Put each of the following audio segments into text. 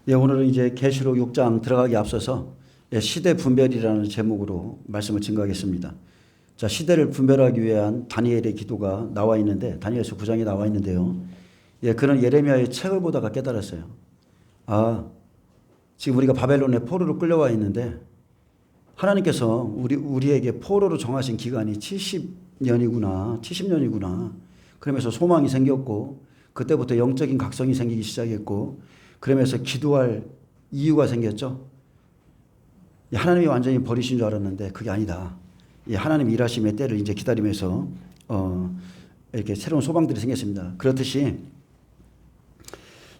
예, 오늘은 이제 계시록 6장 들어가기 앞서서 시대 분별이라는 제목으로 말씀을 증거하겠습니다. 자, 시대를 분별하기 위한 다니엘의 기도가 나와 있는데, 다니엘서 9장에 나와 있는데요. 예, 그는 예레미야의 책을 보다가 깨달았어요. 아, 지금 우리가 바벨론의 포로로 끌려와 있는데 하나님께서 우리에게 포로로 정하신 기간이 70년이구나. 그러면서 소망이 생겼고, 그때부터 영적인 각성이 생기기 시작했고, 그러면서 기도할 이유가 생겼죠. 하나님이 완전히 버리신 줄 알았는데 그게 아니다. 하나님 일하심의 때를 이제 기다리면서 이렇게 새로운 소망들이 생겼습니다. 그렇듯이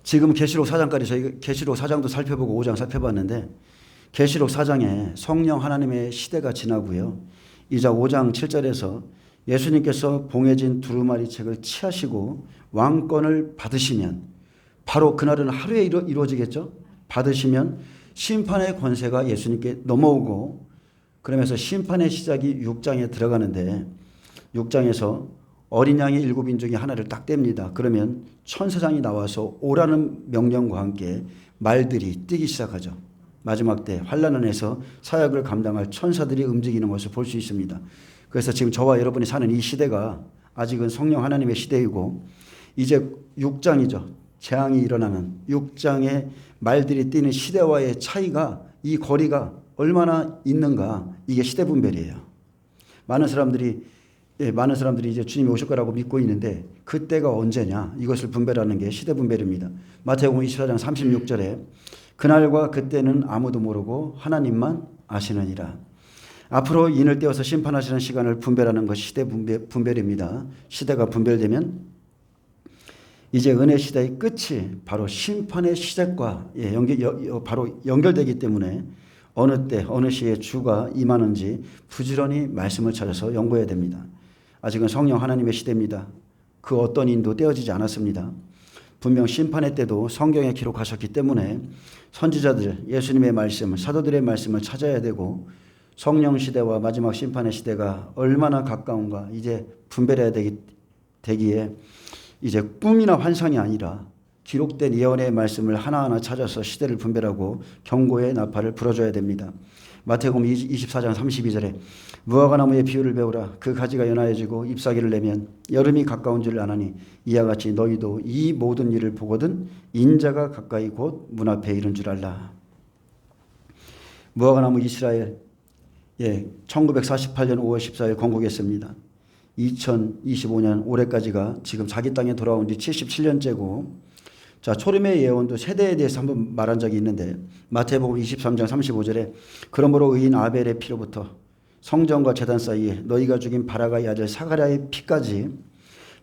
지금 계시록 4장까지 저희 계시록 4장도 살펴보고 5장 살펴봤는데, 계시록 4장에 성령 하나님의 시대가 지나고요. 이제 5장 7절에서 예수님께서 봉해진 두루마리 책을 취하시고 왕권을 받으시면, 바로 그날은 하루에 이루어지겠죠. 받으시면 심판의 권세가 예수님께 넘어오고, 그러면서 심판의 시작이 6장에 들어가는데, 6장에서 어린 양의 7인 중에 하나를 딱 뗍니다. 그러면 천사장이 나와서 오라는 명령과 함께 말들이 뛰기 시작하죠. 마지막 때 환난 안에서 사역을 감당할 천사들이 움직이는 것을 볼 수 있습니다. 그래서 지금 저와 여러분이 사는 이 시대가 아직은 성령 하나님의 시대이고, 이제 6장이죠. 재앙이 일어나는 6장의 말들이 뛰는 시대와의 차이가, 이 거리가 얼마나 있는가, 이게 시대 분별이에요. 많은 사람들이 이제 주님이 오실 거라고 믿고 있는데 그때가 언제냐, 이것을 분별하는 게 시대 분별입니다. 마태복음 24장 36절에 그날과 그때는 아무도 모르고 하나님만 아시느니라. 앞으로 인을 떼어서 심판하시는 시간을 분별하는 것이 시대 분별입니다. 시대가 분별되면 이제 은혜 시대의 끝이 바로 심판의 시작과 바로 연결되기 때문에 어느 때 어느 시에 주가 임하는지 부지런히 말씀을 찾아서 연구해야 됩니다. 아직은 성령 하나님의 시대입니다. 그 어떤 인도 떼어지지 않았습니다. 분명 심판의 때도 성경에 기록하셨기 때문에 선지자들, 예수님의 말씀, 사도들의 말씀을 찾아야 되고, 성령 시대와 마지막 심판의 시대가 얼마나 가까운가 이제 분별해야 되기에 이제 꿈이나 환상이 아니라 기록된 예언의 말씀을 하나하나 찾아서 시대를 분별하고 경고의 나팔을 불어줘야 됩니다. 마태복음 24장 32절에 무화과 나무의 비유를 배우라. 그 가지가 연하여지고 잎사귀를 내면 여름이 가까운 줄 아나니, 이와 같이 너희도 이 모든 일을 보거든 인자가 가까이 곧 문 앞에 이른 줄 알라. 무화과 나무 이스라엘, 1948년 5월 14일 건국했습니다. 2025년 올해까지가 지금 자기 땅에 돌아온 지 77년째고, 자, 초림의 예언도 세대에 대해서 한번 말한 적이 있는데, 마태복음 23장 35절에 그러므로 의인 아벨의 피로부터 성전과 제단 사이에 너희가 죽인 바라가의 아들 사가랴의 피까지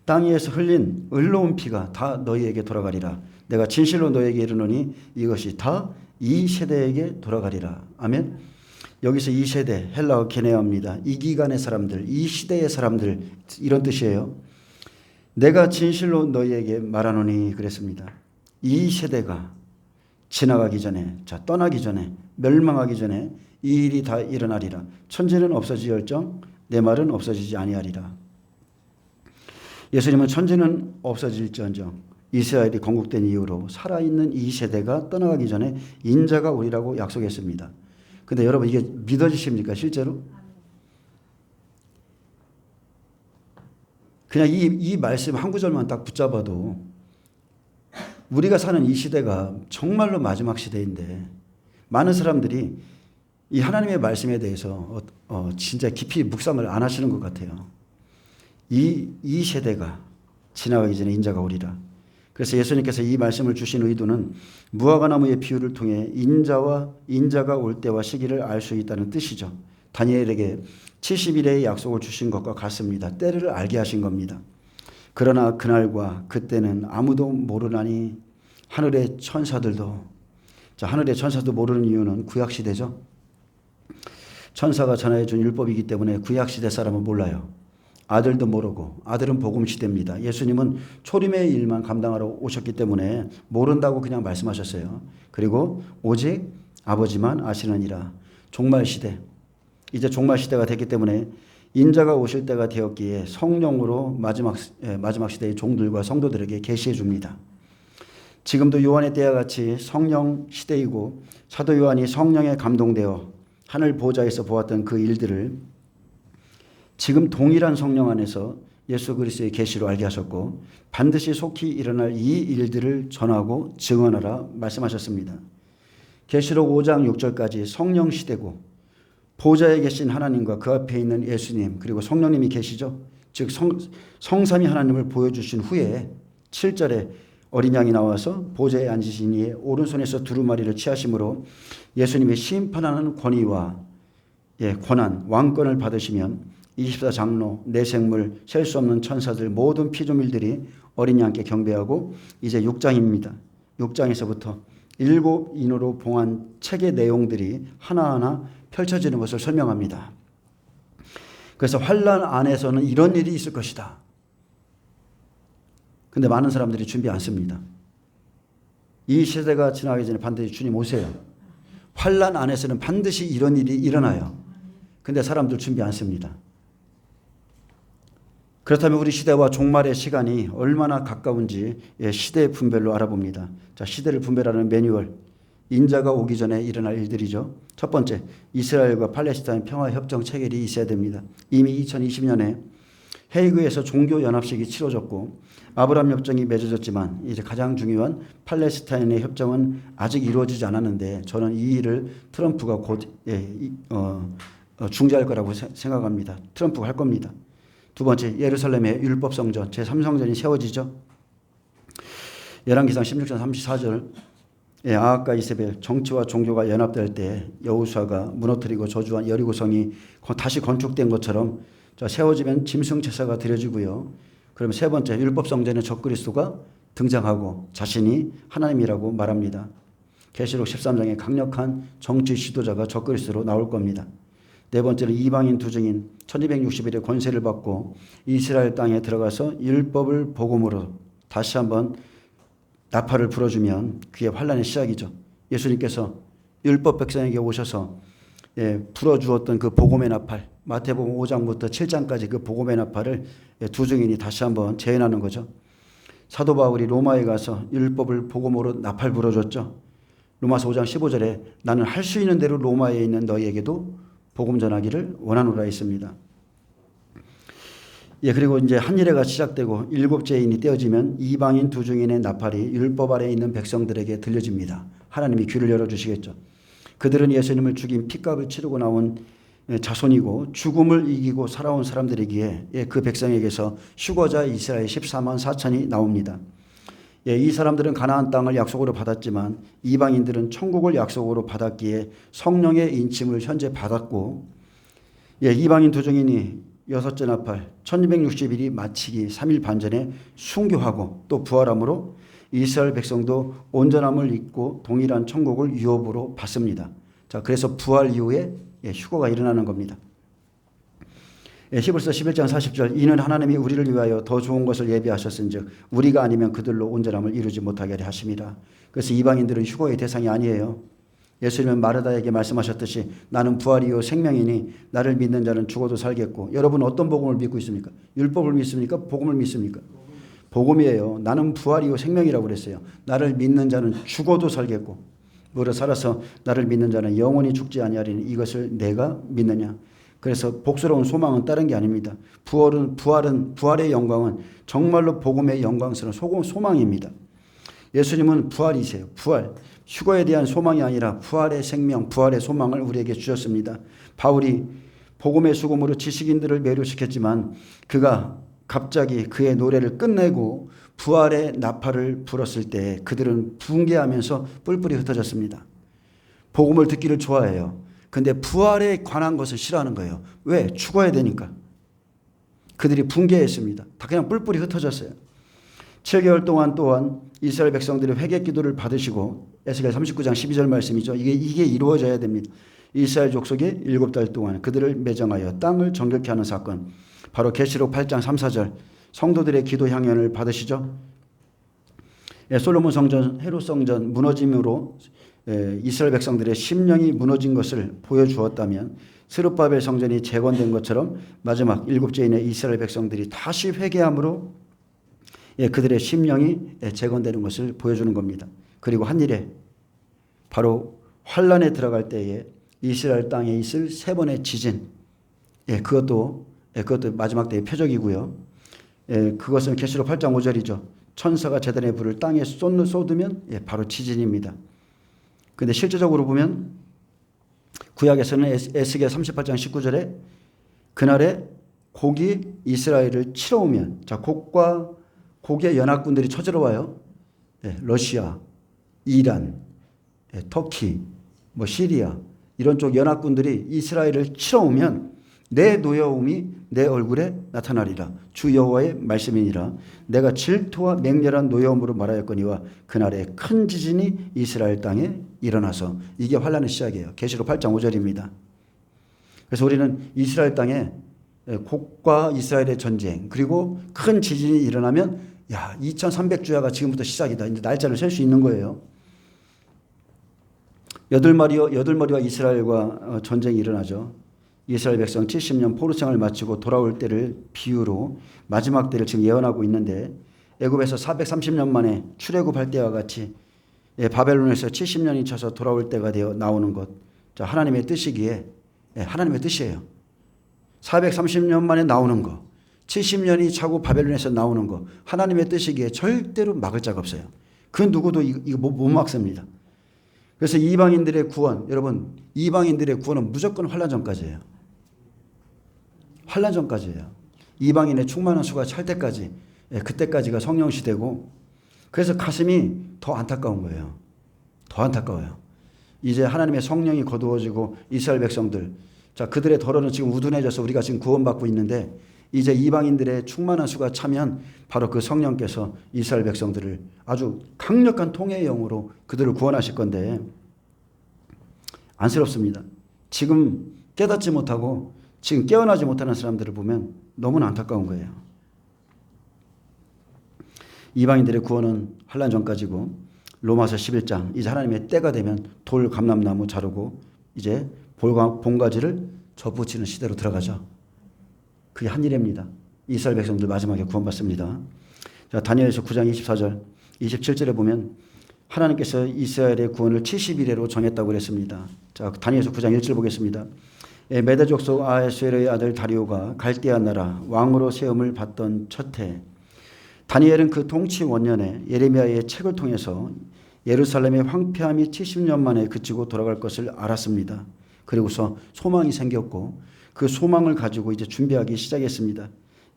땅 위에서 흘린 의로운 피가 다 너희에게 돌아가리라. 내가 진실로 너희에게 이르노니 이것이 다 이 세대에게 돌아가리라. 아멘. 여기서 이 세대, 헬라어 게네어입니다. 이 기간의 사람들, 이 시대의 사람들, 이런 뜻이에요. 내가 진실로 너희에게 말하노니 그랬습니다. 이 세대가 지나가기 전에, 떠나기 전에, 멸망하기 전에 이 일이 다 일어나리라. 천지는 없어지열정 내 말은 없어지지 아니하리라. 예수님은 천지는 없어질지언정 이스라엘이 건국된 이후로 살아있는 이 세대가 떠나가기 전에 인자가 오리라고 약속했습니다. 근데 여러분, 이게 믿어지십니까, 실제로? 그냥 이 말씀 한 구절만 딱 붙잡아도 우리가 사는 이 시대가 정말로 마지막 시대인데, 많은 사람들이 이 하나님의 말씀에 대해서 진짜 깊이 묵상을 안 하시는 것 같아요. 이 세대가 지나가기 전에 인자가 오리라. 그래서 예수님께서 이 말씀을 주신 의도는 무화과 나무의 비유를 통해 인자가 올 때와 시기를 알 수 있다는 뜻이죠. 다니엘에게 70일의 약속을 주신 것과 같습니다. 때를 알게 하신 겁니다. 그러나 그날과 그때는 아무도 모르나니 하늘의 천사들도, 하늘의 천사도 모르는 이유는 구약시대죠. 천사가 전하여 준 율법이기 때문에 구약시대 사람은 몰라요. 아들도 모르고, 아들은 복음시대입니다. 예수님은 초림의 일만 감당하러 오셨기 때문에 모른다고 그냥 말씀하셨어요. 그리고 오직 아버지만 아시느니라. 종말시대, 이제 종말시대가 됐기 때문에 인자가 오실 때가 되었기에 성령으로 마지막 시대의 종들과 성도들에게 계시해 줍니다. 지금도 요한의 때와 같이 성령 시대이고 사도 요한이 성령에 감동되어 하늘 보좌에서 보았던 그 일들을 지금 동일한 성령 안에서 예수 그리스도의 계시로 알게 하셨고 반드시 속히 일어날 이 일들을 전하고 증언하라 말씀하셨습니다. 계시록 5장 6절까지 성령 시대고 보좌에 계신 하나님과 그 앞에 있는 예수님 그리고 성령님이 계시죠. 즉 성삼위 하나님을 보여주신 후에 7절에 어린 양이 나와서 보좌에 앉으신 이의 오른손에서 두루마리를 취하심으로 예수님의 심판하는 권위와 권한, 왕권을 받으시면 24장로, 내생물, 셀 수 없는 천사들 모든 피조물들이 어린 양께 경배하고 이제 6장입니다. 6장에서부터 7인으로 봉한 책의 내용들이 하나하나 펼쳐지는 것을 설명합니다. 그래서 환난 안에서는 이런 일이 있을 것이다. 근데 많은 사람들이 준비 않습니다. 이 시대가 지나기 전에 반드시 주님 오세요. 환난 안에서는 반드시 이런 일이 일어나요. 근데 사람들 준비 않습니다. 그렇다면 우리 시대와 종말의 시간이 얼마나 가까운지 시대 분별로 알아봅니다. 자, 시대를 분별하는 매뉴얼. 인자가 오기 전에 일어날 일들이죠. 첫 번째, 이스라엘과 팔레스타인 평화협정 체결이 있어야 됩니다. 이미 2020년에 헤이그에서 종교연합식이 치러졌고 아브라함 협정이 맺어졌지만 이제 가장 중요한 팔레스타인의 협정은 아직 이루어지지 않았는데 저는 이 일을 트럼프가 곧 중재할 거라고 생각합니다. 트럼프가 할 겁니다. 두 번째, 예루살렘의 율법성전 제3성전이 세워지죠. 열왕기상 16장 34절 아합과 이세벨 정치와 종교가 연합될 때 여호수아가 무너뜨리고 저주한 여리고성이 다시 건축된 것처럼 세워지면 짐승 제사가 드려지고요. 그러면 세 번째, 율법성전의 적그리스도가 등장하고 자신이 하나님이라고 말합니다. 계시록 13장에 강력한 정치 지도자가 적그리스도로 나올 겁니다. 네 번째는 이방인 두 증인 1260일의 권세를 받고 이스라엘 땅에 들어가서 율법을 복음으로 다시 한번 나팔을 불어주면 그게 환란의 시작이죠. 예수님께서 율법 백성에게 오셔서 불어주었던 그 복음의 나팔, 마태복음 5장부터 7장까지 그 복음의 나팔을 두 증인이 다시 한번 재현하는 거죠. 사도 바울이 로마에 가서 율법을 복음으로 나팔 불어줬죠. 로마서 5장 15절에 나는 할 수 있는 대로 로마에 있는 너희에게도 복음 전하기를 원하노라 했습니다. 그리고 이제 한일회가 시작되고 일곱째 인이 떼어지면 이방인 두 증인의 나팔이 율법 아래에 있는 백성들에게 들려집니다. 하나님이 귀를 열어주시겠죠. 그들은 예수님을 죽인 핏값을 치르고 나온 자손이고 죽음을 이기고 살아온 사람들이기에 그 백성에게서 휴거자 이스라엘 14만 4천이 나옵니다. 이 사람들은 가나안 땅을 약속으로 받았지만 이방인들은 천국을 약속으로 받았기에 성령의 인침을 현재 받았고 이방인 두 증인이 여섯째 나팔 1260일이 마치기 3일 반 전에 순교하고 또 부활함으로 이스라엘 백성도 온전함을 잊고 동일한 천국을 유업으로 받습니다. 자, 그래서 부활 이후에 휴거가 일어나는 겁니다. 히브리서 11장 40절 이는 하나님이 우리를 위하여 더 좋은 것을 예비하셨은즉 우리가 아니면 그들로 온전함을 이루지 못하게 하려 하심이라. 그래서 이방인들은 휴거의 대상이 아니에요. 예수님은 마르다에게 말씀하셨듯이 나는 부활이요 생명이니 나를 믿는 자는 죽어도 살겠고 여러분 어떤 복음을 믿고 있습니까? 율법을 믿습니까? 복음을 믿습니까? 복음이에요. 나는 부활이요 생명이라고 그랬어요. 나를 믿는 자는 죽어도 살겠고 무릇 살아서 나를 믿는 자는 영원히 죽지 아니하리니 이것을 내가 믿느냐. 그래서 복스러운 소망은 다른 게 아닙니다. 부활의 영광은 정말로 복음의 영광스러운 소망입니다. 예수님은 부활이세요. 부활. 휴거에 대한 소망이 아니라 부활의 생명, 부활의 소망을 우리에게 주셨습니다. 바울이 복음의 수금으로 지식인들을 매료시켰지만 그가 갑자기 그의 노래를 끝내고 부활의 나팔을 불었을 때 그들은 붕괴하면서 뿔뿔이 흩어졌습니다. 복음을 듣기를 좋아해요. 근데 부활에 관한 것을 싫어하는 거예요. 왜? 죽어야 되니까. 그들이 붕괴했습니다. 다 그냥 뿔뿔이 흩어졌어요. 7개월 동안 또한 이스라엘 백성들이 회개 기도를 받으시고 에스겔 39장 12절 말씀이죠. 이게 이루어져야 됩니다. 이스라엘 족속이 7달 동안 그들을 매정하여 땅을 정결케 하는 사건. 바로 계시록 8장 3, 4절 성도들의 기도 향연을 받으시죠. 솔로몬 성전, 헤롯 성전 무너짐으로 이스라엘 백성들의 심령이 무너진 것을 보여주었다면 스룹바벨 성전이 재건된 것처럼 마지막 7째 인의 이스라엘 백성들이 다시 회개함으로 그들의 심령이 재건되는 것을 보여주는 겁니다. 그리고 한 일에 바로 환란에 들어갈 때에 이스라엘 땅에 있을 세 번의 지진, 그것도 마지막 때의 표적이고요. 그것은 계시록 8장 5절이죠. 천사가 제단의 불을 땅에 쏟으면 바로 지진입니다. 근데 실제적으로 보면 구약에서는 에스겔 38장 19절에 그날에 곡이 이스라엘을 치러 오면, 자, 곡의 연합군들이 쳐들어 와요. 러시아, 이란, 터키, 시리아 이런 쪽 연합군들이 이스라엘을 치러 오면 내 노여움이 내 얼굴에 나타나리라. 주 여호와의 말씀이니라. 내가 질투와 맹렬한 노여움으로 말하였거니와 그날에 큰 지진이 이스라엘 땅에 일어나서, 이게 환란의 시작이에요. 계시록 8장 5절입니다. 그래서 우리는 이스라엘 땅에 곡과 이스라엘의 전쟁, 그리고 큰 지진이 일어나면 2300주야가 지금부터 시작이다. 이제 날짜를 셀 수 있는 거예요. 여덟 머리와 이스라엘과 전쟁이 일어나죠. 이스라엘 백성 70년 포로 생활을 마치고 돌아올 때를 비유로 마지막 때를 지금 예언하고 있는데, 애굽에서 430년 만에 출애굽할 때와 같이 바벨론에서 70년이 쳐서 돌아올 때가 되어 나오는 것, 자, 하나님의 뜻이기에 하나님의 뜻이에요. 430년 만에 나오는 거, 70년이 차고 바벨론에서 나오는 거, 하나님의 뜻이기에 절대로 막을 자가 없어요. 그 누구도 이거 못 막습니다. 그래서 이방인들의 구원, 여러분, 이방인들의 구원은 무조건 환란 전까지예요. 환란 전까지예요. 이방인의 충만한 수가 찰 때까지, 그때까지가 성령 시대고, 그래서 가슴이 더 안타까운 거예요. 더 안타까워요. 이제 하나님의 성령이 거두어지고 이스라엘 백성들, 자, 그들의 더러는 지금 우둔해져서 우리가 지금 구원받고 있는데, 이제 이방인들의 충만한 수가 차면 바로 그 성령께서 이스라엘 백성들을 아주 강력한 통해의 영으로 그들을 구원하실 건데, 안쓰럽습니다. 지금 깨닫지 못하고 지금 깨어나지 못하는 사람들을 보면 너무나 안타까운 거예요. 이방인들의 구원은 환란 전까지고, 로마서 11장 이제 하나님의 때가 되면 돌 감람나무 자르고 이제 봉가지를 접붙이는 시대로 들어가죠. 그게 한 일입니다. 이스라엘 백성들 마지막에 구원받습니다. 자, 다니엘서 9장 24절 27절에 보면 하나님께서 이스라엘의 구원을 70일에로 정했다고 그랬습니다. 자, 다니엘서 9장 1절 보겠습니다. 메대 족속 아하수에르의 아들 다리오가 갈대아 나라 왕으로 세움을 받던 첫해, 다니엘은 그 통치 원년에 예레미야의 책을 통해서 예루살렘의 황폐함이 70년 만에 그치고 돌아갈 것을 알았습니다. 그리고서 소망이 생겼고 그 소망을 가지고 이제 준비하기 시작했습니다.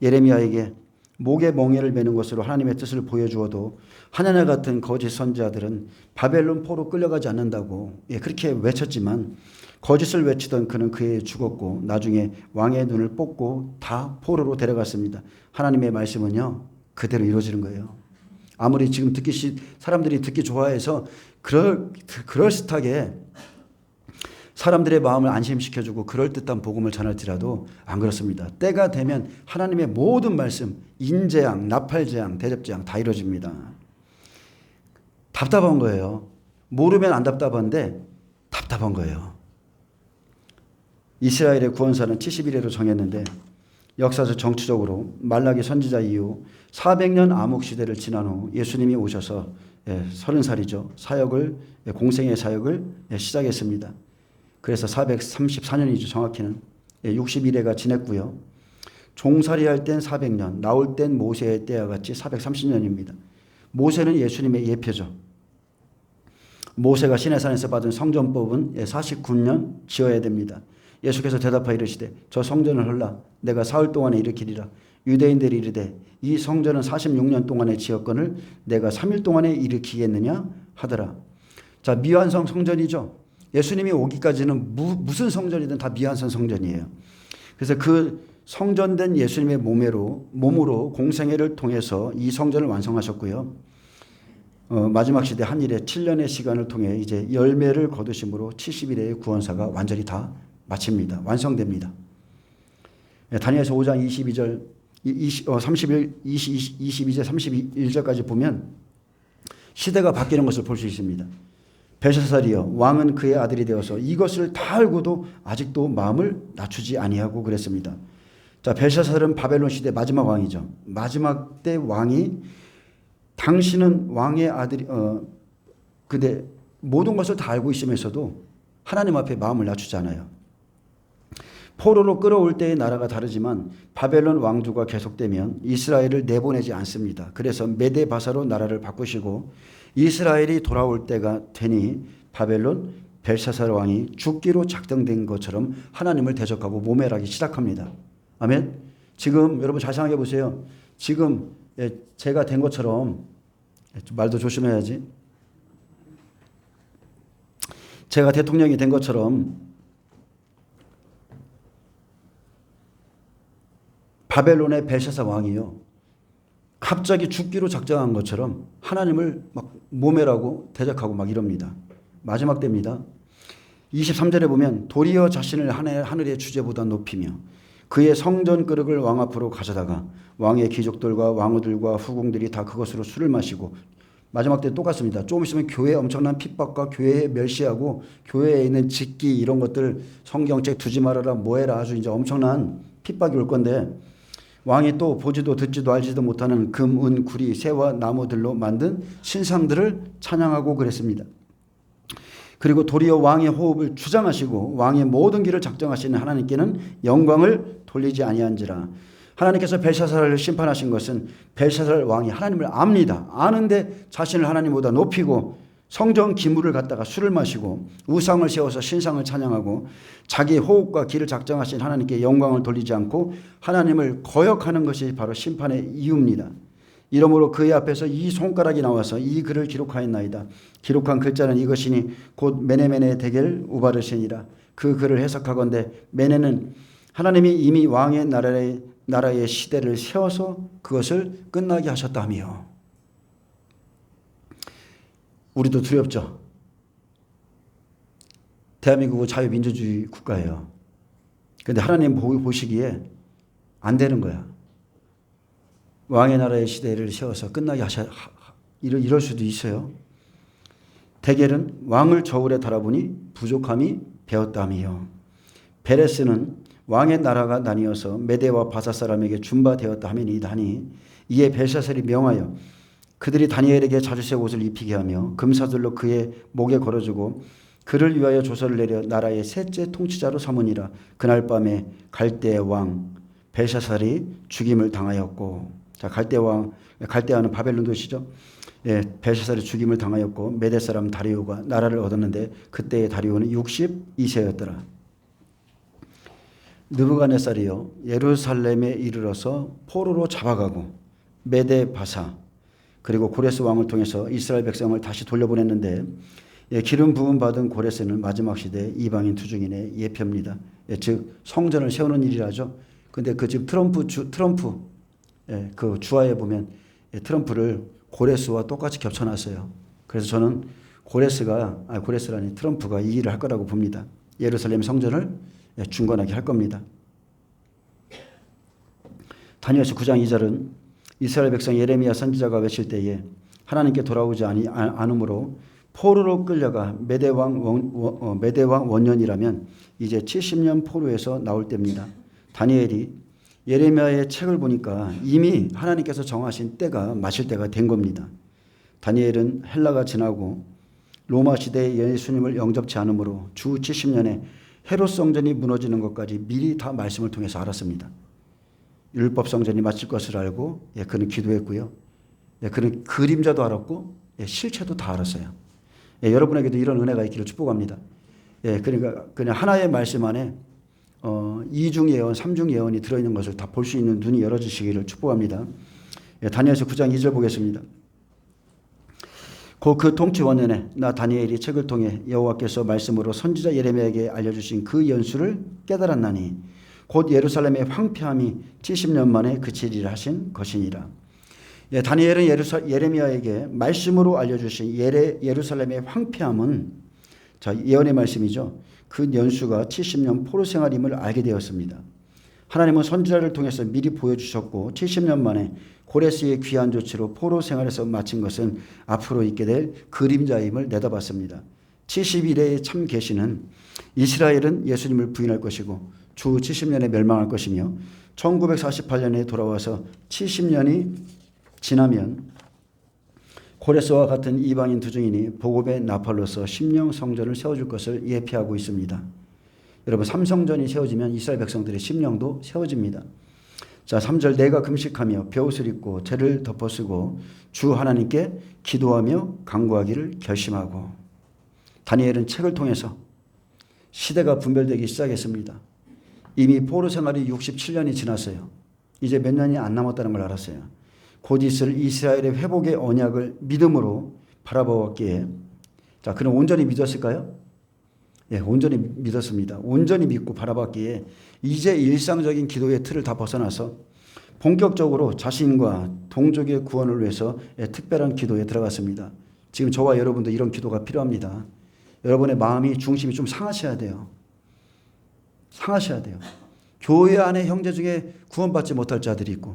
예레미야에게 목에 멍에를 매는 것으로 하나님의 뜻을 보여주어도 하나냐 같은 거짓 선지자들은 바벨론 포로 끌려가지 않는다고 그렇게 외쳤지만, 거짓을 외치던 그는 그에 죽었고 나중에 왕의 눈을 뽑고 다 포로로 데려갔습니다. 하나님의 말씀은요 그대로 이루어지는 거예요. 아무리 지금 사람들이 듣기 좋아해서 그럴듯하게 사람들의 마음을 안심시켜주고 그럴듯한 복음을 전할지라도 안 그렇습니다. 때가 되면 하나님의 모든 말씀, 인재앙, 나팔재앙, 대접재앙 다 이루어집니다. 답답한 거예요. 모르면 안 답답한데 답답한 거예요. 이스라엘의 구원사는 70일에로 정했는데, 역사적 정치적으로 말라기 선지자 이후 400년 암흑시대를 지난 후 예수님이 오셔서 30살이죠. 공생의 사역을 시작했습니다. 그래서 434년이죠. 정확히는 61회가 지냈고요. 종살이할 땐 400년, 나올 땐 모세의 때와 같이 430년입니다. 모세는 예수님의 예표죠. 모세가 시내산에서 받은 성전법은 49년 지어야 됩니다. 예수께서 대답하여 이르시되 저 성전을 헐라 내가 사흘 동안에 일으키리라. 유대인들이 이르되 이 성전은 46년 동안에 지었거늘 내가 3일 동안에 일으키겠느냐 하더라. 자, 미완성 성전이죠. 예수님이 오기까지는 무슨 성전이든 다 미완성 성전이에요. 그래서 그 성전된 예수님의 몸으로 공생애를 통해서 이 성전을 완성하셨고요. 마지막 시대 한 일에 7년의 시간을 통해 이제 열매를 거두심으로 70일의 구원사가 완전히 다 마칩니다. 완성됩니다. 다니엘서 5장 22절 22절 31절까지 보면 시대가 바뀌는 것을 볼 수 있습니다. 벨사살이여 왕은 그의 아들이 되어서 이것을 다 알고도 아직도 마음을 낮추지 아니하고 그랬습니다. 자, 벨사살은 바벨론 시대 마지막 왕이죠. 마지막 때 왕이 당신은 왕의 아들이 근데 모든 것을 다 알고 있으면서도 하나님 앞에 마음을 낮추잖아요. 포로로 끌어올 때의 나라가 다르지만 바벨론 왕조가 계속되면 이스라엘을 내보내지 않습니다. 그래서 메데바사로 나라를 바꾸시고 이스라엘이 돌아올 때가 되니 바벨론 벨사살 왕이 죽기로 작정된 것처럼 하나님을 대적하고 모멸하기 시작합니다. 아멘. 지금 여러분 잘 생각해 보세요. 지금 제가 된 것처럼, 말도 조심해야지. 제가 대통령이 된 것처럼 바벨론의 벨사살 왕이요, 갑자기 죽기로 작정한 것처럼 하나님을 막 모멸하고 대적하고 막 이럽니다. 마지막 때입니다. 23절에 보면 도리어 자신을 하늘의 주제보다 높이며 그의 성전 그릇을 왕 앞으로 가져다가 왕의 귀족들과 왕후들과 후궁들이 다 그것으로 술을 마시고, 마지막 때 똑같습니다. 조금 있으면 교회에 엄청난 핍박과 교회에 멸시하고 교회에 있는 직기 이런 것들 성경책 두지 말아라 뭐해라 아주 이제 엄청난 핍박이 올 건데, 왕이 또 보지도 듣지도 알지도 못하는 금, 은, 구리, 새와 나무들로 만든 신상들을 찬양하고 그랬습니다. 그리고 도리어 왕의 호흡을 주장하시고 왕의 모든 길을 작정하시는 하나님께는 영광을 돌리지 아니한지라. 하나님께서 벨사살을 심판하신 것은 벨사살 왕이 하나님을 압니다. 아는데 자신을 하나님보다 높이고 성전 기물을 갖다가 술을 마시고 우상을 세워서 신상을 찬양하고 자기 호흡과 길을 작정하신 하나님께 영광을 돌리지 않고 하나님을 거역하는 것이 바로 심판의 이유입니다. 이러므로 그의 앞에서 이 손가락이 나와서 이 글을 기록하였나이다. 기록한 글자는 이것이니 곧 메네메네 데겔 우바르시니라. 그 글을 해석하건대 메네는 하나님이 이미 왕의 나라의 시대를 세워서 그것을 끝나게 하셨다며. 우리도 두렵죠. 대한민국은 자유민주주의 국가예요. 그런데 하나님 보시기에 안 되는 거야. 왕의 나라의 시대를 세워서 끝나게 이럴 수도 있어요. 데겔은 왕을 저울에 달아보니 부족함이 배었다며. 베레스는 왕의 나라가 나뉘어서 메대와 바사 사람에게 준바되었다 하매니이다니. 이에 벨사살이 명하여 그들이 다니엘에게 자주색 옷을 입히게 하며 금사들로 그의 목에 걸어주고 그를 위하여 조서를 내려 나라의 셋째 통치자로 삼으니라. 그날 밤에 갈대의 왕 벨사살이 죽임을 당하였고, 자, 갈대아는 바벨론 도시죠. 예, 벨사살이 죽임을 당하였고 메대 사람 다리오가 나라를 얻었는데 그때의 다리오는 62세였더라. 느부갓네살이요 예루살렘에 이르러서 포로로 잡아가고 메대 바사 그리고 고레스 왕을 통해서 이스라엘 백성을 다시 돌려보냈는데, 예, 기름 부음 받은 고레스는 마지막 시대 이방인 투중인의 예표입니다. 예, 즉 성전을 세우는 일이라죠. 근데 그 지금 트럼프 예, 그 주화에 보면 예, 트럼프를 고레스와 똑같이 겹쳐놨어요. 그래서 저는 고레스라니 트럼프가 이 일을 할 거라고 봅니다. 예루살렘 성전을 예, 중건하게 할 겁니다. 다니엘서 9장 2절은 이스라엘 백성 예레미야 선지자가 외칠 때에 하나님께 돌아오지 않으므로 포로로 끌려가 메대왕 원년이라면 이제 70년 포로에서 나올 때입니다. 다니엘이 예레미야의 책을 보니까 이미 하나님께서 정하신 때가 마칠 때가 된 겁니다. 다니엘은 헬라가 지나고 로마 시대의 예수님을 영접치 않으므로 주 70년에 헤롯 성전이 무너지는 것까지 미리 다 말씀을 통해서 알았습니다. 율법 성전이 마칠 것을 알고 예, 그는 기도했고요. 예, 그는 그림자도 알았고 예, 실체도 다 알았어요. 예, 여러분에게도 이런 은혜가 있기를 축복합니다. 예, 그러니까 그냥 하나의 말씀 안에 이중 예언, 삼중 예언이 들어있는 것을 다 볼 수 있는 눈이 열어지시기를 축복합니다. 예, 다니엘서 9장 2절 보겠습니다. 그 통치 원년에 나 다니엘이 책을 통해 여호와께서 말씀으로 선지자 예레미야에게 알려주신 그 연수를 깨달았나니 곧 예루살렘의 황폐함이 70년 만에 그치리라 하신 것이니라. 예, 다니엘은 예레미야에게 말씀으로 알려주신 예루살렘의 황폐함은, 자, 예언의 말씀이죠. 그 연수가 70년 포로 생활임을 알게 되었습니다. 하나님은 선지자를 통해서 미리 보여주셨고 70년 만에 고레스의 귀한 조치로 포로 생활에서 마친 것은 앞으로 있게 될 그림자임을 내다봤습니다. 70일의 참 계시는 이스라엘은 예수님을 부인할 것이고 주 70년에 멸망할 것이며 1948년에 돌아와서 70년이 지나면 고레스와 같은 이방인 두 증인이 복음의 나팔로서 심령 성전을 세워줄 것을 예표하고 있습니다. 여러분, 삼성전이 세워지면 이스라엘 백성들의 심령도 세워집니다. 자, 3절 내가 금식하며 벼옷을 입고 죄를 덮어쓰고 주 하나님께 기도하며 간구하기를 결심하고. 다니엘은 책을 통해서 시대가 분별되기 시작했습니다. 이미 포로 생활이 67년이 지났어요. 이제 몇 년이 안 남았다는 걸 알았어요. 곧 있을 이스라엘의 회복의 언약을 믿음으로 바라보았기에, 자, 그는 온전히 믿었을까요? 예, 온전히 믿었습니다. 온전히 믿고 바라봤기에 이제 일상적인 기도의 틀을 다 벗어나서 본격적으로 자신과 동족의 구원을 위해서 특별한 기도에 들어갔습니다. 지금 저와 여러분도 이런 기도가 필요합니다. 여러분의 마음이 중심이 좀 상하셔야 돼요. 상하셔야 돼요. 교회 안에 형제 중에 구원받지 못할 자들이 있고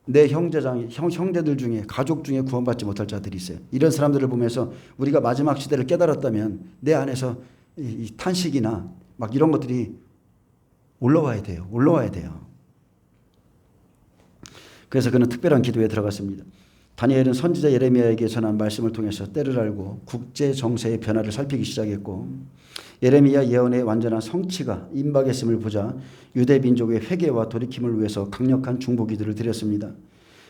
내 형제들 중에 가족 중에 구원받지 못할 자들이 있어요. 이런 사람들을 보면서 우리가 마지막 시대를 깨달았다면 내 안에서 이 탄식이나 막 이런 것들이 올라와야 돼요. 올라와야 돼요. 그래서 그는 특별한 기도에 들어갔습니다. 다니엘은 선지자 예레미야에게 전한 말씀을 통해서 때를 알고 국제 정세의 변화를 살피기 시작했고, 예레미야 예언의 완전한 성취가 임박했음을 보자 유대 민족의 회개와 돌이킴을 위해서 강력한 중보기도를 드렸습니다.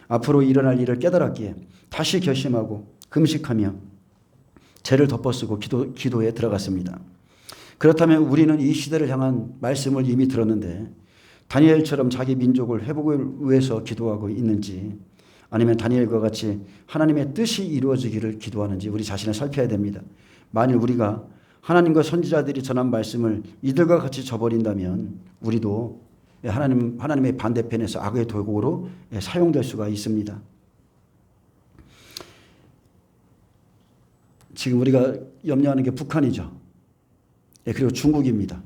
앞으로 일어날 일을 깨달았기에 다시 결심하고 금식하며 죄를 덮어쓰고 기도에 들어갔습니다. 그렇다면 우리는 이 시대를 향한 말씀을 이미 들었는데 다니엘처럼 자기 민족을 회복을 위해서 기도하고 있는지, 아니면 다니엘과 같이 하나님의 뜻이 이루어지기를 기도하는지 우리 자신을 살펴야 됩니다. 만일 우리가 하나님과 선지자들이 전한 말씀을 이들과 같이 저버린다면 우리도 하나님의 반대편에서 악의 도구로 사용될 수가 있습니다. 지금 우리가 염려하는 게 북한이죠. 그리고 중국입니다.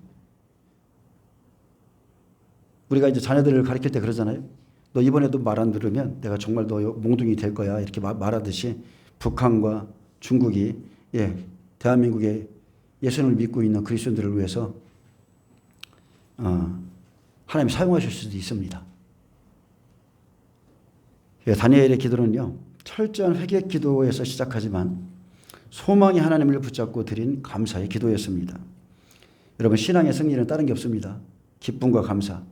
우리가 이제 자녀들을 가르칠 때 그러잖아요. 너 이번에도 말 안 들으면 내가 정말 너 몽둥이 될 거야. 이렇게 말하듯이 북한과 중국이 대한민국의 예수님을 믿고 있는 그리스도인들을 위해서 하나님이 사용하실 수도 있습니다. 다니엘의 기도는요, 철저한 회개 기도에서 시작하지만 소망이 하나님을 붙잡고 드린 감사의 기도였습니다. 여러분, 신앙의 승리는 다른 게 없습니다. 기쁨과 감사.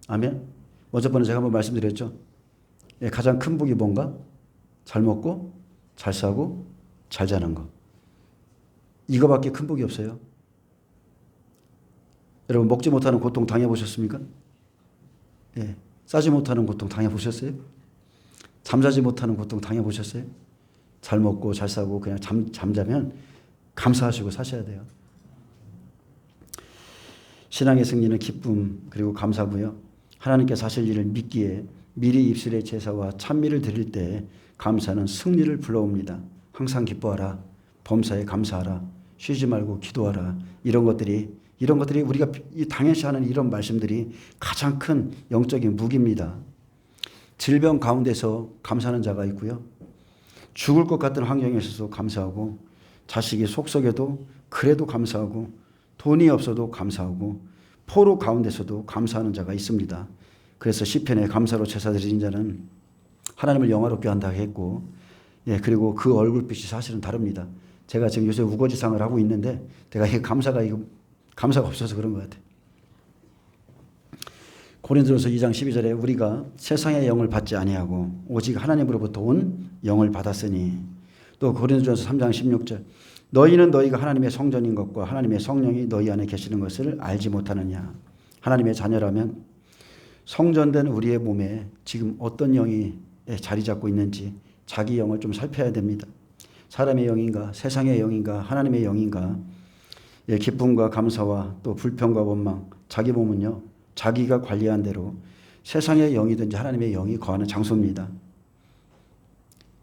아멘. 어저번에 제가 한번 말씀드렸죠. 가장 큰 복이 뭔가? 잘 먹고 잘 싸고 잘 자는 거. 이거밖에 큰 복이 없어요. 여러분, 먹지 못하는 고통 당해보셨습니까? 싸지 못하는 고통 당해보셨어요? 잠자지 못하는 고통 당해보셨어요? 잘 먹고 잘 싸고 그냥 잠자면 감사하시고 사셔야 돼요. 신앙의 승리는 기쁨 그리고 감사고요. 하나님께서 하실 일을 믿기에 미리 입술의 제사와 찬미를 드릴 때 감사는 승리를 불러옵니다. 항상 기뻐하라. 범사에 감사하라. 쉬지 말고 기도하라. 이런 것들이 우리가 당연시하는 이런 말씀들이 가장 큰 영적인 무기입니다. 질병 가운데서 감사하는 자가 있고요. 죽을 것 같은 환경에 있어서 감사하고, 자식이 속썩여도 그래도 감사하고, 돈이 없어도 감사하고, 포로 가운데서도 감사하는 자가 있습니다. 그래서 시편에 감사로 제사 드리는 자는 하나님을 영화롭게 한다고 했고, 그리고 그 얼굴빛이 사실은 다릅니다. 제가 지금 요새 우거지상을 하고 있는데 내가 감사가 없어서 그런 것 같아요. 고린도전서 2장 12절에 우리가 세상의 영을 받지 아니하고 오직 하나님으로부터 온 영을 받았으니, 또 고린도전서 3장 16절 너희는 너희가 하나님의 성전인 것과 하나님의 성령이 너희 안에 계시는 것을 알지 못하느냐. 하나님의 자녀라면 성전된 우리의 몸에 지금 어떤 영이 자리 잡고 있는지 자기 영을 좀 살펴야 됩니다. 사람의 영인가 세상의 영인가 하나님의 영인가. 기쁨과 감사와 또 불평과 원망, 자기 몸은요 자기가 관리한 대로 세상의 영이든지 하나님의 영이 거하는 장소입니다.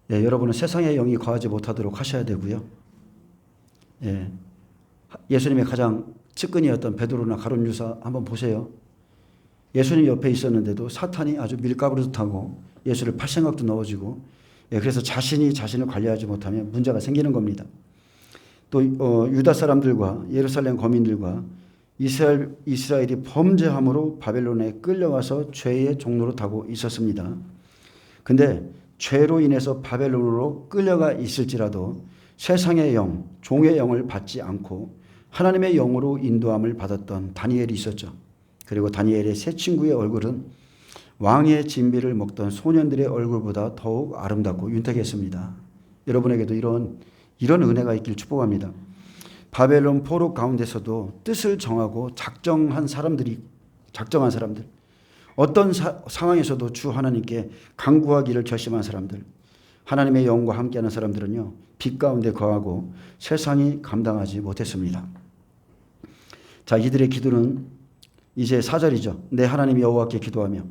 여러분은 세상의 영이 거하지 못하도록 하셔야 되고요. 예수님의 가장 측근이었던 베드로나 가룟 유사 한번 보세요. 예수님 옆에 있었는데도 사탄이 아주 밀가부르듯하고 예수를 팔 생각도 넣어주고, 그래서 자신이 자신을 관리하지 못하면 문제가 생기는 겁니다. 또 유다 사람들과 예루살렘 거민들과 이스라엘이 범죄함으로 바벨론에 끌려가서 죄의 종로로 타고 있었습니다. 근데 죄로 인해서 바벨론으로 끌려가 있을지라도 세상의 영, 종의 영을 받지 않고 하나님의 영으로 인도함을 받았던 다니엘이 있었죠. 그리고 다니엘의 세 친구의 얼굴은 왕의 진비를 먹던 소년들의 얼굴보다 더욱 아름답고 윤택했습니다. 여러분에게도 이런 은혜가 있길 축복합니다. 바벨론 포로 가운데서도 뜻을 정하고 작정한 사람들, 어떤 상황에서도 주 하나님께 간구하기를 결심한 사람들, 하나님의 영과 함께하는 사람들은요, 빛 가운데 거하고 세상이 감당하지 못했습니다. 자, 이들의 기도는 이제 4절이죠. 내 하나님 여호와께 기도하며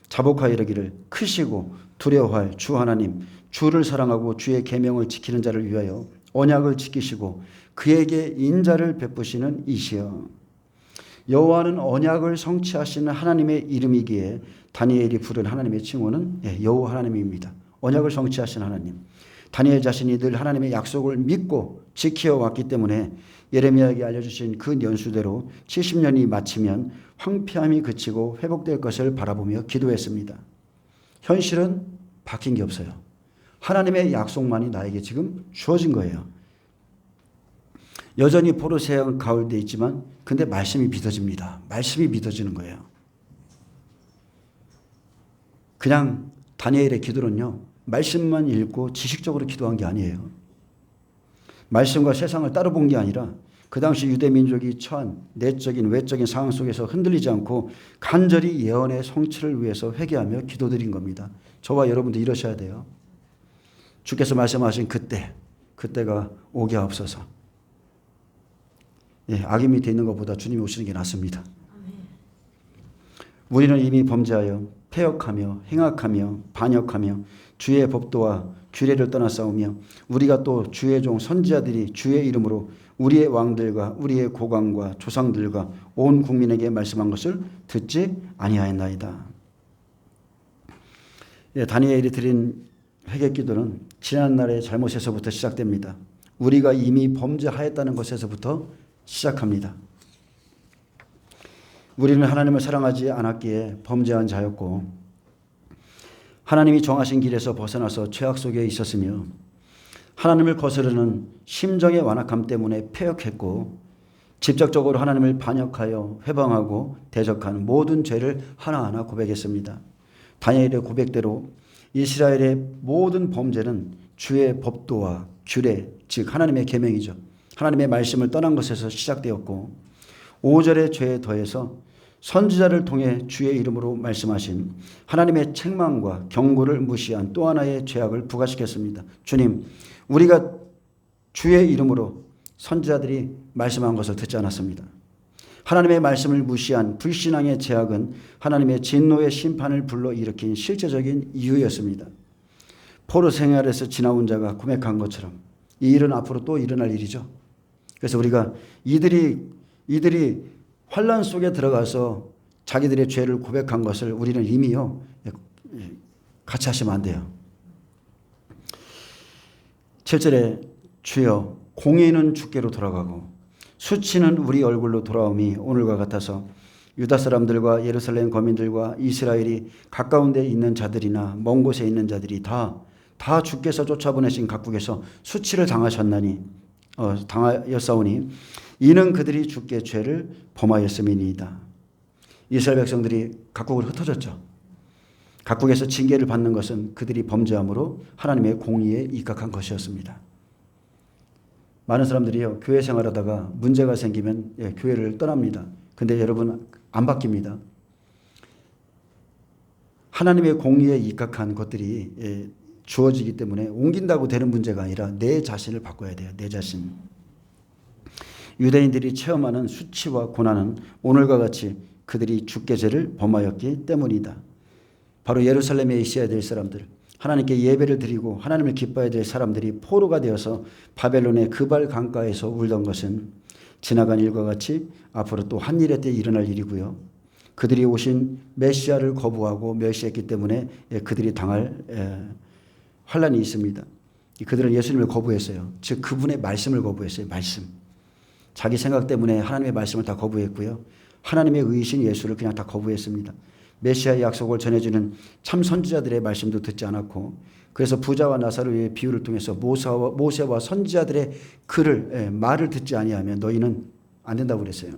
자복하여 이르기를 크시고 두려워할 주 하나님, 주를 사랑하고 주의 계명을 지키는 자를 위하여 언약을 지키시고 그에게 인자를 베푸시는 이시여. 여호와는 언약을 성취하시는 하나님의 이름이기에 다니엘이 부른 하나님의 칭호는 여호와 하나님입니다. 언약을 성취하시는 하나님. 다니엘 자신이 늘 하나님의 약속을 믿고 지켜왔기 때문에 예레미야에게 알려주신 그 연수대로 70년이 마치면 황폐함이 그치고 회복될 것을 바라보며 기도했습니다. 현실은 바뀐 게 없어요. 하나님의 약속만이 나에게 지금 주어진 거예요. 여전히 포로세상 가운데 있지만 근데 말씀이 믿어집니다. 말씀이 믿어지는 거예요. 그냥 다니엘의 기도는요, 말씀만 읽고 지식적으로 기도한 게 아니에요. 말씀과 세상을 따로 본 게 아니라 그 당시 유대 민족이 처한 내적인 외적인 상황 속에서 흔들리지 않고 간절히 예언의 성취를 위해서 회개하며 기도드린 겁니다. 저와 여러분도 이러셔야 돼요. 주께서 말씀하신 그때가 오게 하옵소서. 악인 밑에 있는 것보다 주님이 오시는 게 낫습니다. 우리는 이미 범죄하여 패역하며 행악하며 반역하며 주의 법도와 규례를 떠나 싸우며 우리가 또 주의 종 선지자들이 주의 이름으로 우리의 왕들과 우리의 고관과 조상들과 온 국민에게 말씀한 것을 듣지 아니하였나이다. 다니엘이 드린 회개기도는 지난날의 잘못에서부터 시작됩니다. 우리가 이미 범죄하였다는 것에서부터 시작합니다. 우리는 하나님을 사랑하지 않았기에 범죄한 자였고 하나님이 정하신 길에서 벗어나서 죄악 속에 있었으며 하나님을 거스르는 심정의 완악함 때문에 패역했고 직접적으로 하나님을 반역하여 회방하고 대적한 모든 죄를 하나하나 고백했습니다. 다니엘의 고백대로 이스라엘의 모든 범죄는 주의 법도와 규례, 즉 하나님의 계명이죠. 하나님의 말씀을 떠난 것에서 시작되었고 5절의 죄에 더해서 선지자를 통해 주의 이름으로 말씀하신 하나님의 책망과 경고를 무시한 또 하나의 죄악을 부과시켰습니다. 주님, 우리가 주의 이름으로 선지자들이 말씀한 것을 듣지 않았습니다. 하나님의 말씀을 무시한 불신앙의 죄악은 하나님의 진노의 심판을 불러일으킨 실제적인 이유였습니다. 포로 생활에서 지나온 자가 고백한 것처럼 이 일은 앞으로 또 일어날 일이죠. 그래서 우리가 이들이 환란 속에 들어가서 자기들의 죄를 고백한 것을 우리는 이미요 같이 하시면 안 돼요. 7절에 주여 공의는 주께로 돌아가고 수치는 우리 얼굴로 돌아옴이 오늘과 같아서 유다 사람들과 예루살렘 거민들과 이스라엘이 가까운 데 있는 자들이나 먼 곳에 있는 자들이 다 주께서 쫓아보내신 각국에서 수치를 당하였사오니 이는 그들이 주께 죄를 범하였음이니이다. 이스라엘 백성들이 각국으로 흩어졌죠. 각국에서 징계를 받는 것은 그들이 범죄함으로 하나님의 공의에 입각한 것이었습니다. 많은 사람들이요 교회 생활하다가 문제가 생기면 교회를 떠납니다. 근데 여러분 안 바뀝니다. 하나님의 공의에 입각한 것들이 주어지기 때문에 옮긴다고 되는 문제가 아니라 내 자신을 바꿔야 돼요. 내 자신. 유대인들이 체험하는 수치와 고난은 오늘과 같이 그들이 주께 죄를 범하였기 때문이다. 바로 예루살렘에 있어야 될 사람들, 하나님께 예배를 드리고 하나님을 기뻐해야 될 사람들이 포로가 되어서 바벨론의 그발 강가에서 울던 것은 지나간 일과 같이 앞으로 또 한 일에 때 일어날 일이고요. 그들이 오신 메시아를 거부하고 멸시했기 때문에 그들이 당할 환란이 있습니다. 그들은 예수님을 거부했어요. 즉 그분의 말씀을 거부했어요. 말씀. 자기 생각 때문에 하나님의 말씀을 다 거부했고요. 하나님의 의이신 예수를 그냥 다 거부했습니다. 메시아의 약속을 전해주는 참 선지자들의 말씀도 듣지 않았고 그래서 부자와 나사로의 비유를 통해서 모세와 선지자들의 말을 듣지 아니하면 너희는 안 된다고 그랬어요.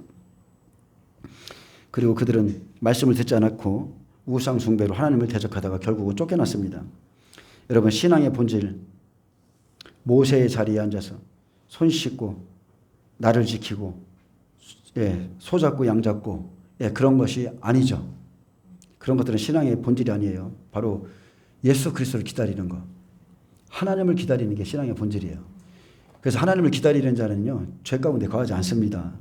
그리고 그들은 말씀을 듣지 않았고 우상 숭배로 하나님을 대적하다가 결국은 쫓겨났습니다. 여러분, 신앙의 본질, 모세의 자리에 앉아서 손 씻고 나를 지키고 소 잡고 양 잡고 그런 것이 아니죠. 그런 것들은 신앙의 본질이 아니에요. 바로 예수 그리스도를 기다리는 것, 하나님을 기다리는 게 신앙의 본질이에요. 그래서 하나님을 기다리는 자는요, 죄 가운데 거하지 않습니다.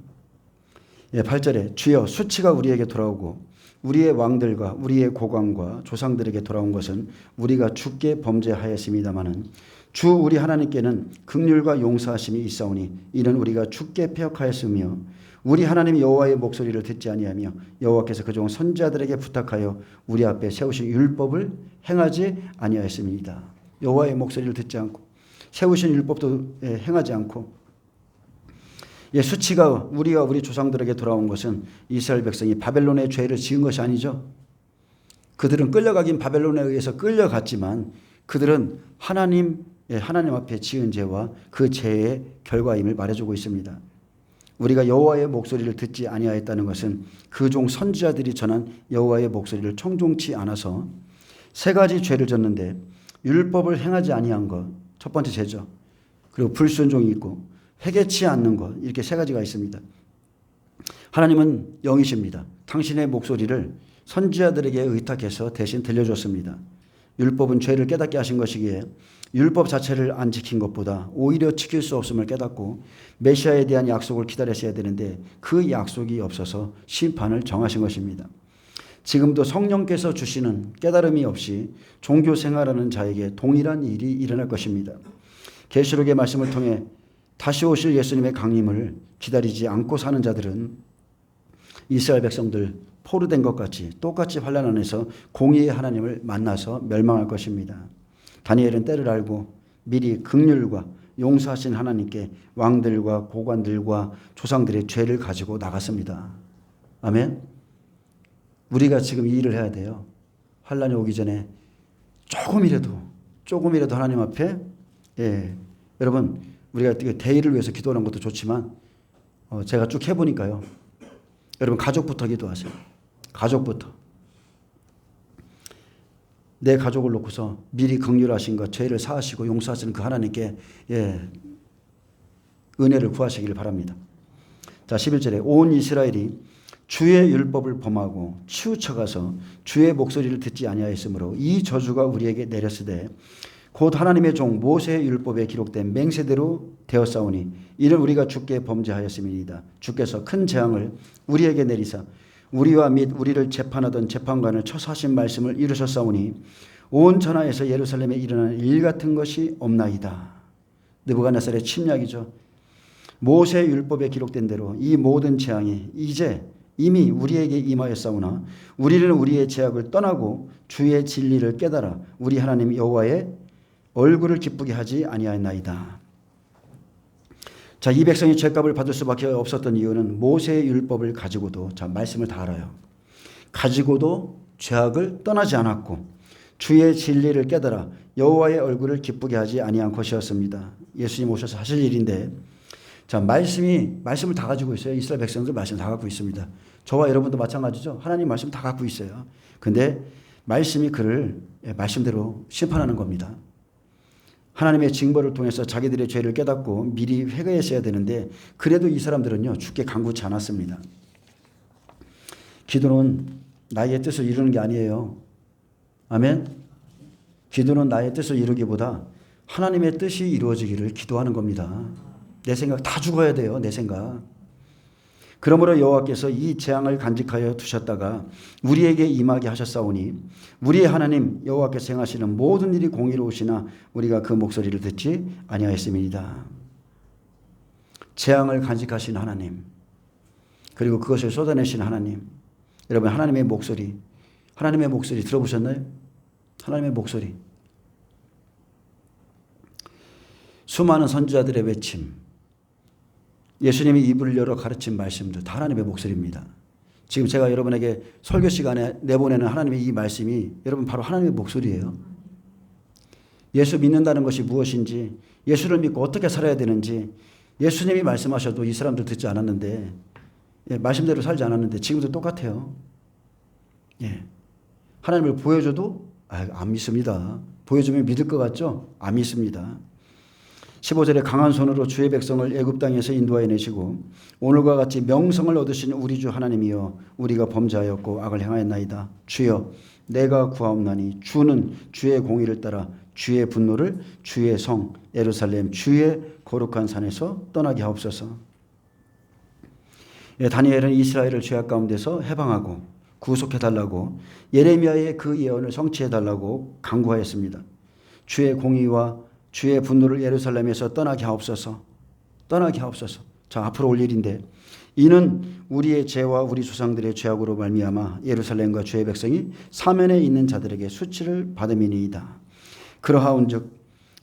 8절에 주여 수치가 우리에게 돌아오고 우리의 왕들과 우리의 고관과 조상들에게 돌아온 것은 우리가 주께 범죄하였습니다마는 주 우리 하나님께는 긍휼과 용서하심이 있사오니 이는 우리가 주께 패역하였으며 우리 하나님 여호와의 목소리를 듣지 아니하며 여호와께서 그종 선지자들에게 부탁하여 우리 앞에 세우신 율법을 행하지 아니하였습니다. 여호와의 목소리를 듣지 않고 세우신 율법도 행하지 않고 수치가 우리와 우리 조상들에게 돌아온 것은 이스라엘 백성이 바벨론의 죄를 지은 것이 아니죠. 그들은 끌려가긴 바벨론에 의해서 끌려갔지만 그들은 하나님 앞에 지은 죄와 그 죄의 결과임을 말해주고 있습니다. 우리가 여호와의 목소리를 듣지 아니하였다는 것은 그 종 선지자들이 전한 여호와의 목소리를 청종치 않아서 세 가지 죄를 졌는데 율법을 행하지 아니한 것, 첫 번째 죄죠. 그리고 불순종이 있고 회개치 않는 것, 이렇게 세 가지가 있습니다. 하나님은 영이십니다. 당신의 목소리를 선지자들에게 의탁해서 대신 들려줬습니다. 율법은 죄를 깨닫게 하신 것이기에 율법 자체를 안 지킨 것보다 오히려 지킬 수 없음을 깨닫고 메시아에 대한 약속을 기다렸어야 되는데 그 약속이 없어서 심판을 정하신 것입니다. 지금도 성령께서 주시는 깨달음이 없이 종교 생활하는 자에게 동일한 일이 일어날 것입니다. 계시록의 말씀을 통해 다시 오실 예수님의 강림을 기다리지 않고 사는 자들은 이스라엘 백성들 포로된 것 같이 똑같이 환난 안에서 공의의 하나님을 만나서 멸망할 것입니다. 다니엘은 때를 알고 미리 긍휼과 용서하신 하나님께 왕들과 고관들과 조상들의 죄를 가지고 나갔습니다. 아멘. 우리가 지금 이 일을 해야 돼요. 환난이 오기 전에 조금이라도 하나님 앞에 여러분, 우리가 대의를 위해서 기도하는 것도 좋지만 제가 쭉 해보니까요, 여러분 가족부터 기도하세요. 가족부터. 내 가족을 놓고서 미리 긍휼하신 것, 죄를 사하시고 용서하시는 그 하나님께 은혜를 구하시기를 바랍니다. 자, 11절에 온 이스라엘이 주의 율법을 범하고 치우쳐가서 주의 목소리를 듣지 아니하였으므로 이 저주가 우리에게 내렸으되 곧 하나님의 종 모세의 율법에 기록된 맹세대로 되었사오니 이는 우리가 주께 범죄하였음이니이다. 주께서 큰 재앙을 우리에게 내리사 우리와 및 우리를 재판하던 재판관을 처사하신 말씀을 이루셨사오니 온 천하에서 예루살렘에 일어나는 일 같은 것이 없나이다. 느부갓네살의 침략이죠. 모세의 율법에 기록된 대로 이 모든 재앙이 이제 이미 우리에게 임하였사오나 우리는 우리의 죄악을 떠나고 주의 진리를 깨달아 우리 하나님 여호와의 얼굴을 기쁘게 하지 아니하였나이다. 자, 이 백성이 죄값을 받을 수밖에 없었던 이유는 모세의 율법을 가지고도, 자, 말씀을 다 알아요. 가지고도 죄악을 떠나지 않았고 주의 진리를 깨달아 여호와의 얼굴을 기쁘게 하지 아니한 것이었습니다. 예수님 오셔서 하실 일인데, 자, 말씀을 다 가지고 있어요. 이스라엘 백성들 말씀 다 갖고 있습니다. 저와 여러분도 마찬가지죠. 하나님 말씀 다 갖고 있어요. 근데 말씀이 그를 말씀대로 심판하는 겁니다. 하나님의 징벌을 통해서 자기들의 죄를 깨닫고 미리 회개했어야 되는데 그래도 이 사람들은요, 주께 간구치 않았습니다. 기도는 나의 뜻을 이루는 게 아니에요. 아멘. 기도는 나의 뜻을 이루기보다 하나님의 뜻이 이루어지기를 기도하는 겁니다. 내 생각 다 죽어야 돼요. 내 생각. 그러므로 여호와께서 이 재앙을 간직하여 두셨다가 우리에게 임하게 하셨사오니 우리의 하나님 여호와께서 행하시는 모든 일이 공의로우시나 우리가 그 목소리를 듣지 아니하였음이니이다. 재앙을 간직하신 하나님, 그리고 그것을 쏟아내신 하나님. 여러분, 하나님의 목소리 들어보셨나요? 하나님의 목소리. 수많은 선지자들의 외침, 예수님이 입을 열어 가르친 말씀들 다 하나님의 목소리입니다. 지금 제가 여러분에게 설교 시간에 내보내는 하나님의 이 말씀이 여러분 바로 하나님의 목소리예요. 예수 믿는다는 것이 무엇인지, 예수를 믿고 어떻게 살아야 되는지 예수님이 말씀하셔도 이 사람들 듣지 않았는데, 말씀대로 살지 않았는데 지금도 똑같아요. 하나님을 보여줘도 안 믿습니다. 보여주면 믿을 것 같죠? 안 믿습니다. 15절에 강한 손으로 주의 백성을 애굽 땅에서 인도하여 내시고 오늘과 같이 명성을 얻으신 우리 주 하나님이여, 우리가 범죄하였고 악을 행하였나이다. 주여 내가 구하옵나니 주는 주의 공의를 따라 주의 분노를 주의 성 예루살렘 주의 거룩한 산에서 떠나게 하옵소서. 다니엘은 이스라엘을 죄악 가운데서 해방하고 구속해달라고, 예레미야의 그 예언을 성취해달라고 간구하였습니다. 주의 공의와 주의 분노를 예루살렘에서 떠나게 하옵소서. 떠나게 하옵소서. 자, 앞으로 올 일인데, 이는 우리의 죄와 우리 조상들의 죄악으로 말미암아 예루살렘과 주의 백성이 사면에 있는 자들에게 수치를 받음이니이다. 그러하온즉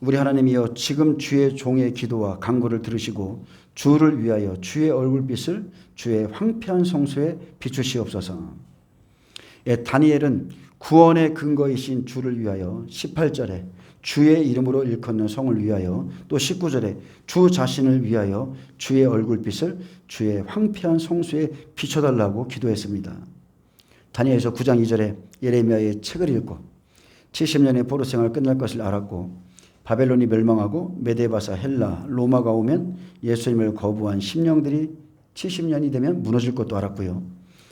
우리 하나님이여, 지금 주의 종의 기도와 간구를 들으시고 주를 위하여 주의 얼굴빛을 주의 황폐한 성소에 비추시옵소서. 다니엘은 구원의 근거이신 주를 위하여 18절에 주의 이름으로 일컫는 성을 위하여, 또 19절에 주 자신을 위하여 주의 얼굴빛을 주의 황폐한 성소에 비춰달라고 기도했습니다. 다니엘서 9장 2절에 예레미야의 책을 읽고 70년의 포로 생활 끝날 것을 알았고, 바벨론이 멸망하고 메데바사, 헬라, 로마가 오면 예수님을 거부한 심령들이 70년이 되면 무너질 것도 알았고요.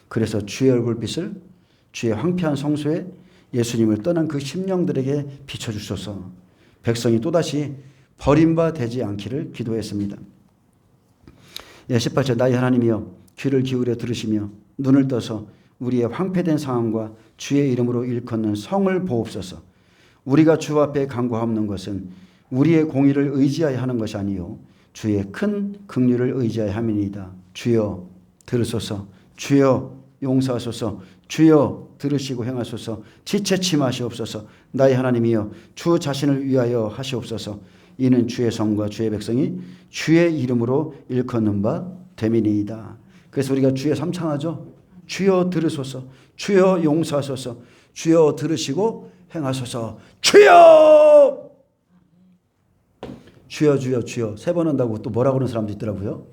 그래서 주의 얼굴빛을 주의 황폐한 성소에 예수님을 떠난 그 심령들에게 비춰주소서. 백성이 또다시 버림바 되지 않기를 기도했습니다. 18절 나의 하나님이여, 귀를 기울여 들으시며 눈을 떠서 우리의 황폐된 상황과 주의 이름으로 일컫는 성을 보옵소서. 우리가 주 앞에 간구하옵는 것은 우리의 공의를 의지하여 하는 것이 아니요 주의 큰 긍휼을 의지하여 함이니이다. 주여 들으소서. 주여 용서하소서. 주여 들으시고 행하소서. 지체치 마시옵소서. 나의 하나님이여, 주 자신을 위하여 하시옵소서. 이는 주의 성과 주의 백성이 주의 이름으로 일컫는 바 됨이니이다. 그래서 우리가 주의 삼창하죠. 주여 들으소서. 주여 용서하소서. 주여 들으시고 행하소서. 주여! 주여 주여 주여 세 번 한다고 또 뭐라고 그러는 사람도 있더라고요.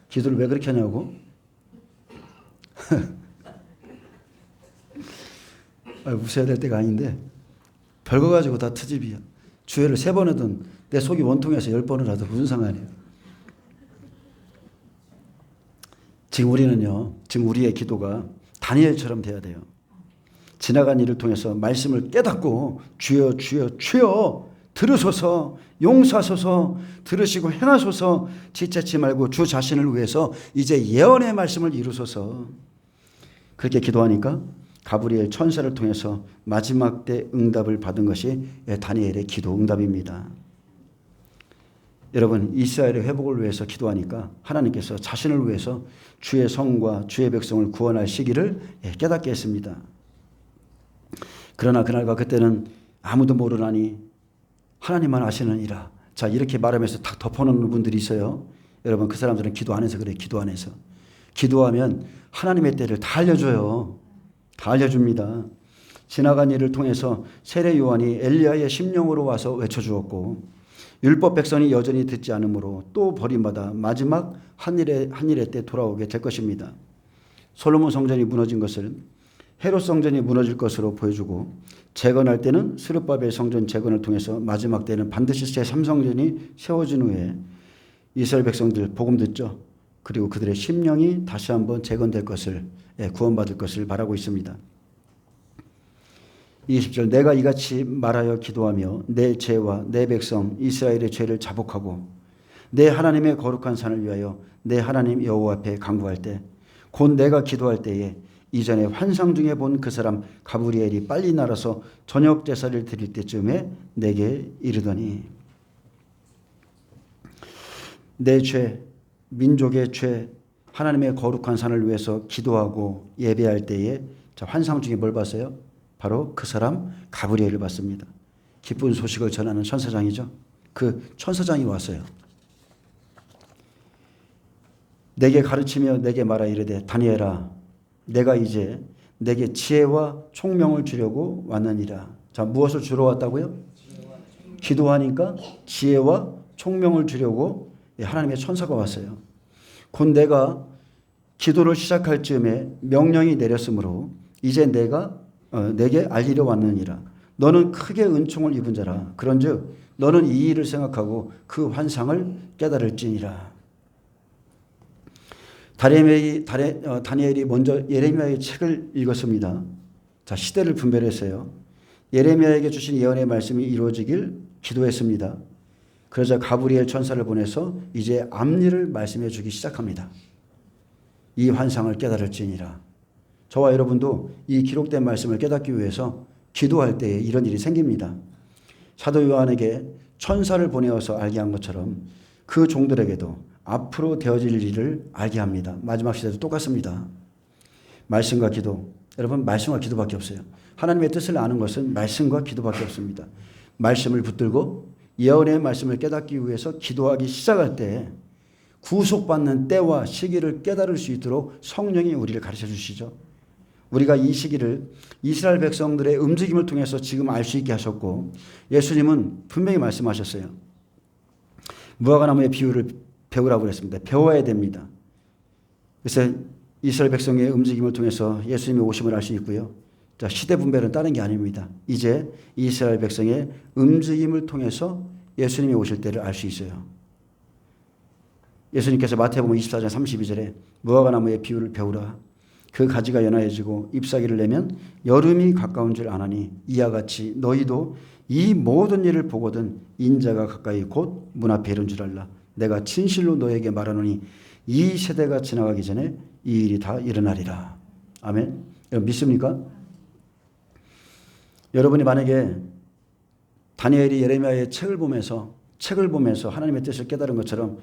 기도를 왜 그렇게 하냐고. 웃어야 될 때가 아닌데 별거 가지고 다 트집이야. 주여를 3번 하든 내 속이 원통해서 10번을 하든 무슨 상관이에요. 지금 우리는요, 지금 우리의 기도가 다니엘처럼 돼야 돼요. 지나간 일을 통해서 말씀을 깨닫고 주여 주여 주여 들으소서, 용서하소서, 들으시고 행하소서, 지체치 말고 주 자신을 위해서 이제 예언의 말씀을 이루소서. 그렇게 기도하니까 가브리엘 천사를 통해서 마지막 때 응답을 받은 것이 다니엘의 기도 응답입니다. 여러분, 이스라엘의 회복을 위해서 기도하니까 하나님께서 자신을 위해서 주의 성과 주의 백성을 구원할 시기를 깨닫게 했습니다. 그러나 그날과 그때는 아무도 모르나니 하나님만 아시느니라. 자, 이렇게 말하면서 딱 덮어놓는 분들이 있어요. 여러분, 그 사람들은 기도 안 해서 그래요. 기도 안 해서. 기도하면 하나님의 때를 다 알려줘요. 다 알려줍니다. 지나간 일을 통해서 세례 요한이 엘리야의 심령으로 와서 외쳐주었고, 율법 백성이 여전히 듣지 않으므로 또 버림받아 마지막 한일의 때 돌아오게 될 것입니다. 솔로몬 성전이 무너진 것을 헤롯 성전이 무너질 것으로 보여주고, 재건할 때는 스룹바벨 성전 재건을 통해서 마지막 때는 반드시 제3성전이 세워진 후에 이스라엘 백성들 복음 듣죠. 그리고 그들의 심령이 다시 한번 재건될 것을, 구원받을 것을 바라고 있습니다. 20절 내가 이같이 말하여 기도하며 내 죄와 내 백성 이스라엘의 죄를 자복하고 내 하나님의 거룩한 산을 위하여 내 하나님 여호와 앞에 간구할 때, 곧 내가 기도할 때에 이전에 환상 중에 본 그 사람 가브리엘이 빨리 날아서 저녁 제사를 드릴 때쯤에 내게 이르더니, 내 죄, 민족의 죄, 하나님의 거룩한 산을 위해서 기도하고 예배할 때에 환상 중에 뭘 봤어요? 바로 그 사람 가브리엘을 봤습니다. 기쁜 소식을 전하는 천사장이죠. 그 천사장이 왔어요. 내게 가르치며 내게 말하 이르되 다니엘아, 내가 이제 내게 지혜와 총명을 주려고 왔느니라. 자, 무엇을 주러 왔다고요? 기도하니까 지혜와 총명을 주려고 하나님의 천사가 왔어요. 곧 내가 기도를 시작할 즈음에 명령이 내렸으므로 이제 내가 내게 알리려 왔느니라. 너는 크게 은총을 입은 자라. 그런즉 너는 이 일을 생각하고 그 환상을 깨달을지니라. 다니엘이 먼저 예레미야의 책을 읽었습니다. 자, 시대를 분별했어요. 예레미야에게 주신 예언의 말씀이 이루어지길 기도했습니다. 그러자 가브리엘 천사를 보내서 이제 앞일을 말씀해 주기 시작합니다. 이 환상을 깨달을지니라. 저와 여러분도 이 기록된 말씀을 깨닫기 위해서 기도할 때에 이런 일이 생깁니다. 사도 요한에게 천사를 보내어서 알게 한 것처럼 그 종들에게도 앞으로 되어질 일을 알게 합니다. 마지막 시대도 똑같습니다. 말씀과 기도. 여러분, 말씀과 기도밖에 없어요. 하나님의 뜻을 아는 것은 말씀과 기도밖에 없습니다. 말씀을 붙들고 예언의 말씀을 깨닫기 위해서 기도하기 시작할 때 구속받는 때와 시기를 깨달을 수 있도록 성령이 우리를 가르쳐 주시죠. 우리가 이 시기를 이스라엘 백성들의 움직임을 통해서 지금 알 수 있게 하셨고, 예수님은 분명히 말씀하셨어요. 무화과나무의 비유를 배우라고 그랬습니다. 배워야 됩니다. 그래서 이스라엘 백성의 움직임을 통해서 예수님의 오심을 알 수 있고요. 자, 시대 분별은 다른 게 아닙니다. 이제 이스라엘 백성의 움직임을 통해서 예수님이 오실 때를 알 수 있어요. 예수님께서 마태복음 24장 32절에 무화과나무의 비유를 배우라. 그 가지가 연하여지고 잎사귀를 내면 여름이 가까운 줄 아나니 이와 같이 너희도 이 모든 일을 보거든 인자가 가까이 곧 문 앞에 이른 줄 알라. 내가 진실로 너에게 말하노니 이 세대가 지나가기 전에 이 일이 다 일어나리라. 아멘. 여러분 믿습니까? 여러분이 만약에 다니엘이 예레미야의 책을 보면서 하나님의 뜻을 깨달은 것처럼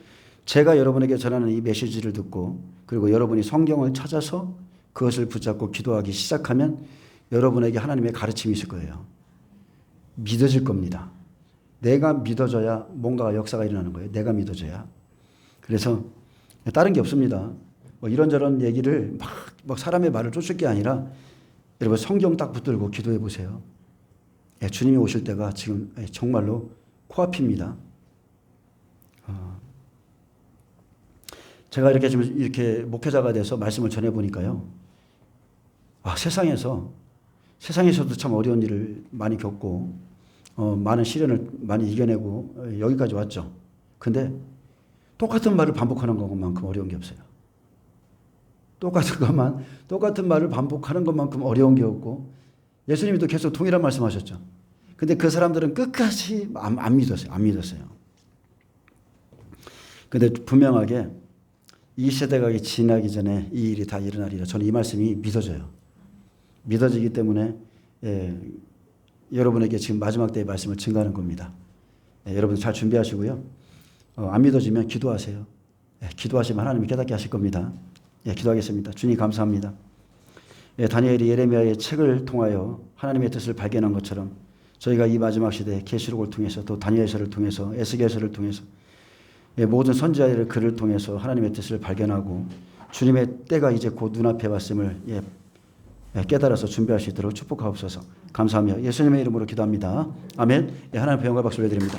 제가 여러분에게 전하는 이 메시지를 듣고 그리고 여러분이 성경을 찾아서 그것을 붙잡고 기도하기 시작하면 여러분에게 하나님의 가르침이 있을 거예요. 믿어질 겁니다. 내가 믿어져야 뭔가 역사가 일어나는 거예요. 내가 믿어져야. 그래서 다른 게 없습니다. 뭐 이런저런 얘기를 막 사람의 말을 쫓을 게 아니라 여러분 성경 딱 붙들고 기도해 보세요. 주님이 오실 때가 지금 정말로 코앞입니다. 제가 이렇게 목회자가 돼서 말씀을 전해 보니까요. 세상에서도 참 어려운 일을 많이 겪고 많은 시련을 많이 이겨내고 여기까지 왔죠. 근데 똑같은 말을 반복하는 것만큼 어려운 게 없어요. 똑같은 말을 반복하는 것만큼 어려운 게 없고 예수님이 또 계속 동일한 말씀하셨죠. 근데 그 사람들은 끝까지 안 믿었어요. 근데 분명하게 이 세대가 지나기 전에 이 일이 다 일어나리라. 저는 이 말씀이 믿어져요. 믿어지기 때문에 여러분에게 지금 마지막 때의 말씀을 증거하는 겁니다. 여러분 잘 준비하시고요. 안 믿어지면 기도하세요. 기도하시면 하나님이 깨닫게 하실 겁니다. 기도하겠습니다. 주님 감사합니다. 다니엘이 예레미야의 책을 통하여 하나님의 뜻을 발견한 것처럼 저희가 이 마지막 시대에 계시록을 통해서 또 다니엘서를 통해서 에스겔서를 통해서 모든 선지자의 글을 통해서 하나님의 뜻을 발견하고 주님의 때가 이제 곧 눈앞에 왔음을 깨달아서 준비할 수 있도록 축복하옵소서. 감사하며 예수님의 이름으로 기도합니다. 아멘. 하나님 영광 박수 올려드립니다.